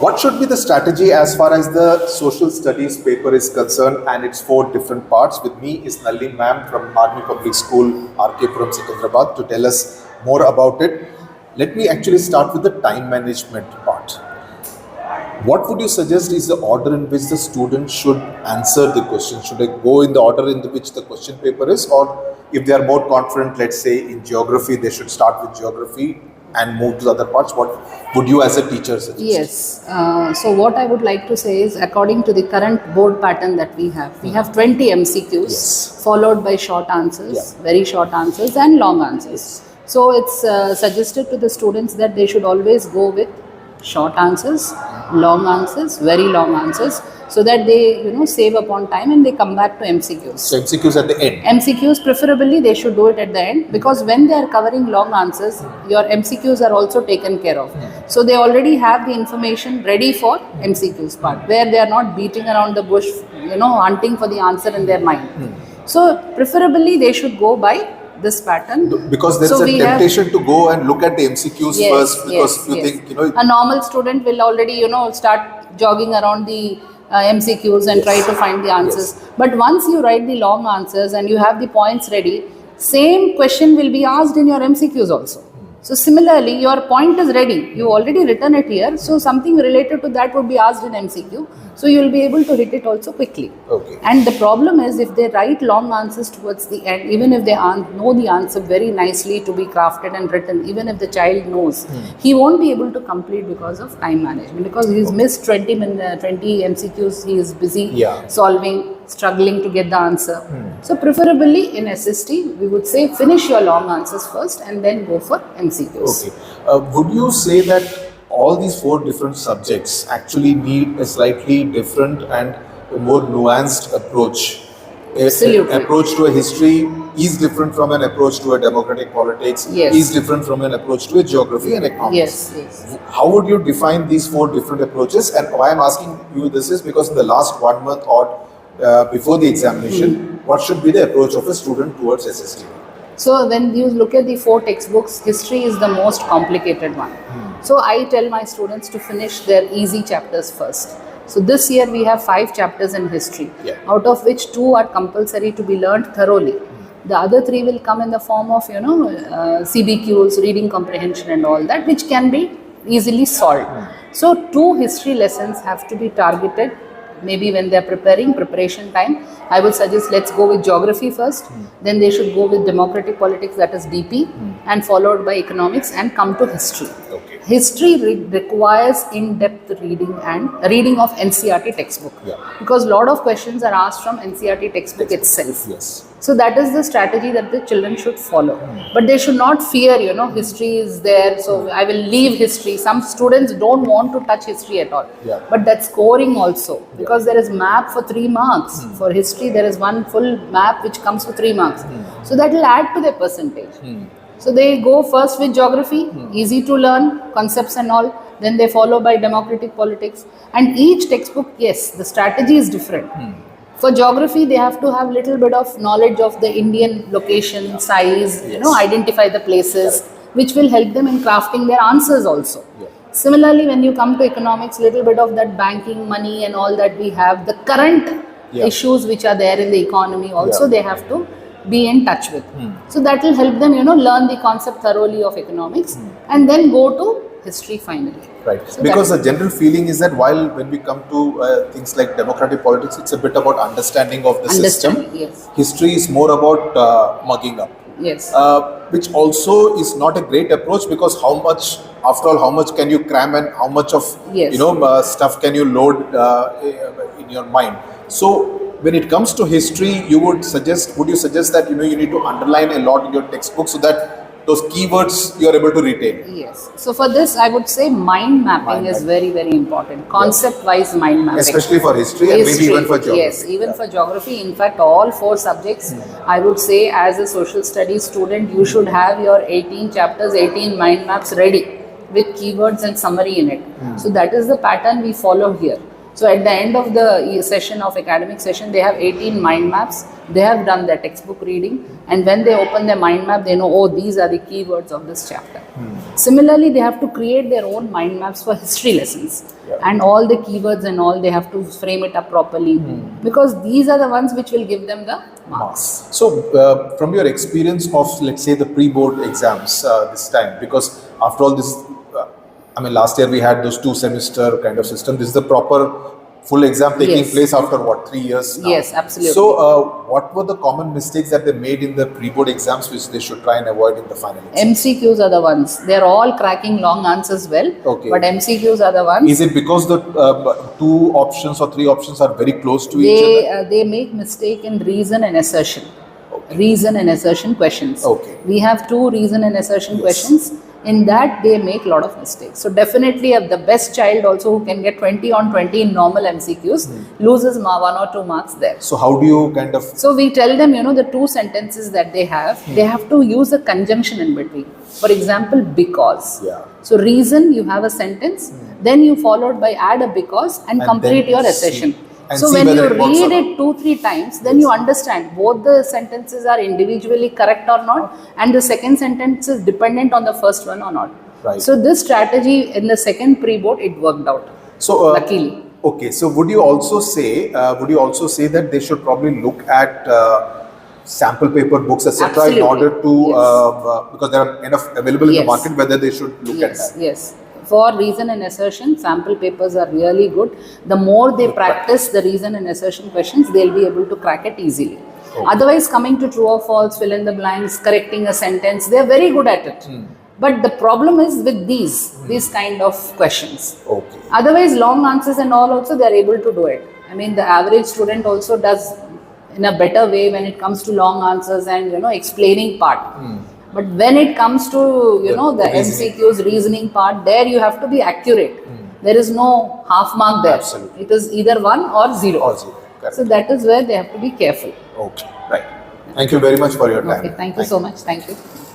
What should be the strategy as far as the social studies paper is concerned and its 4 different parts? With me is Nalini ma'am from Army Public School, RK Puram, Secunderabad, to tell us more about it. Let me actually start with the time management part. What would you suggest is the order in which the student should answer the question? Should they go in the order in which the question paper is, or if they are more confident, let's say in geography, they should start with geography and move to the other parts? What would you as a teacher suggest? Yes. So what I would like to say is, according to the current board pattern that we have 20 MCQs, followed by short answers, very short answers and long answers. So it's suggested to the students that they should always go with short answers, long answers, very long answers, so that they save upon time and they come back to MCQs. So MCQs at the end? MCQs preferably they should do it at the end, because when they are covering long answers, your MCQs are also taken care of. So they already have the information ready for MCQs part, where they are not beating around the bush, hunting for the answer in their mind. So preferably they should go by this pattern, because there is a temptation to go and look at the MCQs first, because you think a normal student will already start jogging around the MCQs and try to find the answers. But once you write the long answers and you have the points ready, same question will be asked in your MCQs also. So similarly, your point is ready, you already written it here, so something related to that would be asked in MCQ, so you will be able to hit it also quickly. And the problem is, if they write long answers towards the end, even if they know the answer very nicely to be crafted and written, even if the child knows, he won't be able to complete because of time management, because he's missed 20 MCQs, he is busy solving, struggling to get the answer. So preferably in SST, we would say finish your long answers first and then go for MCQs. Would you say that all these 4 different subjects actually need a slightly different and a more nuanced approach? Absolutely. An approach to a history is different from an approach to a democratic politics, is different from an approach to a geography and economics. Yes. How would you define these 4 different approaches? And why I'm asking you this is because in the last 1 month or before the examination, what should be the approach of a student towards SST? So when you look at the 4 textbooks, history is the most complicated one. So I tell my students to finish their easy chapters first. So this year we have 5 chapters in history, out of which 2 are compulsory to be learned thoroughly. The other 3 will come in the form of CBQs, reading comprehension and all that, which can be easily solved. So 2 history lessons have to be targeted. Maybe when they are preparation time, I would suggest let's go with geography first, then they should go with democratic politics, that is DP, and followed by economics, and come to history. History requires in-depth reading and reading of NCERT textbook, because a lot of questions are asked from NCERT textbook itself. So that is the strategy that the children should follow. But they should not fear, history is there, so I will leave history. Some students don't want to touch history at all. But that's scoring also, because there is map for 3 marks. For history, there is one full map which comes for 3 marks. So that will add to their percentage. So they go first with geography, easy to learn, concepts and all. Then they follow by democratic politics. And each textbook, yes, the strategy is different. For geography, they have to have little bit of knowledge of the Indian location, size, identify the places, which will help them in crafting their answers also. Similarly, when you come to economics, little bit of that banking, money and all that we have, the current issues which are there in the economy also they have to be in touch with. So that will help them, learn the concept thoroughly of economics and then go to history finally. So because the general feeling is that when we come to things like democratic politics, it's a bit about understanding of the system. History is more about mugging up. Which also is not a great approach, because after all, how much can you cram and how much of stuff can you load in your mind? So when it comes to history, would you suggest that you need to underline a lot in your textbook so that those keywords you are able to retain? So for this, I would say mind mapping is very, very important. Concept-wise mind mapping. Especially for history and maybe even for geography. Even for geography. In fact, all 4 subjects, I would say as a social studies student, you should have your 18 chapters, 18 mind maps ready with keywords and summary in it. So that is the pattern we follow here. So at the end of the session of academic session, they have 18 mind maps. They have done their textbook reading, and when they open their mind map, they know, oh, these are the keywords of this chapter. Similarly, they have to create their own mind maps for history lessons, and all the keywords and all, they have to frame it up properly, because these are the ones which will give them the marks. So, from your experience of, let's say, the pre-board exams this time, because after all this, I mean, last year we had those 2-semester kind of system. This is the proper full exam taking Yes. place after what, 3 years now? Yes, absolutely. So, what were the common mistakes that they made in the pre-board exams which they should try and avoid in the final exam? MCQs are the ones. They're all cracking long answers well, Okay. but MCQs are the ones. Is it because the 2 options or 3 options are very close to each other? They make mistake in reason and assertion. Reason and assertion questions. Okay. We have 2 reason and assertion Yes. questions. In that, they make a lot of mistakes. So definitely, the best child also who can get 20 on 20 in normal MCQs loses 1 or 2 marks there. So, how do you kind of... So we tell them, the 2 sentences that they have to use a conjunction in between. For example, because. Yeah. So reason, you have a sentence, then you followed by add a because and complete then your see- assertion. and So see when you whether it works or read it 2-3 times, then you understand both the sentences are individually correct or not, and the second sentence is dependent on the first one or not. Right. So this strategy in the second pre-board, it worked out. So, Luckily. Okay, so would you also say that they should probably look at sample paper books, etc., in Absolutely. order to Yes. because there are enough available in the Yes. market, whether they should look at Yes, that? yes. For reason and assertion, sample papers are really good. The more they practice the reason and assertion questions, they'll be able to crack it easily. Okay. Otherwise, coming to true or false, fill in the blanks, correcting a sentence, they're very good at it. But the problem is with these kind of questions. Okay. Otherwise, long answers and all also, they're able to do it. I mean, the average student also does in a better way when it comes to long answers and, explaining part. But when it comes to, the reasoning. MCQs, reasoning part, there you have to be accurate. There is no half mark there. Absolutely. It is either 1 or 0. Or 0. Correct. So that is where they have to be careful. Okay. Right. Thank you very much for your time. Okay, thank you so much. Thank you.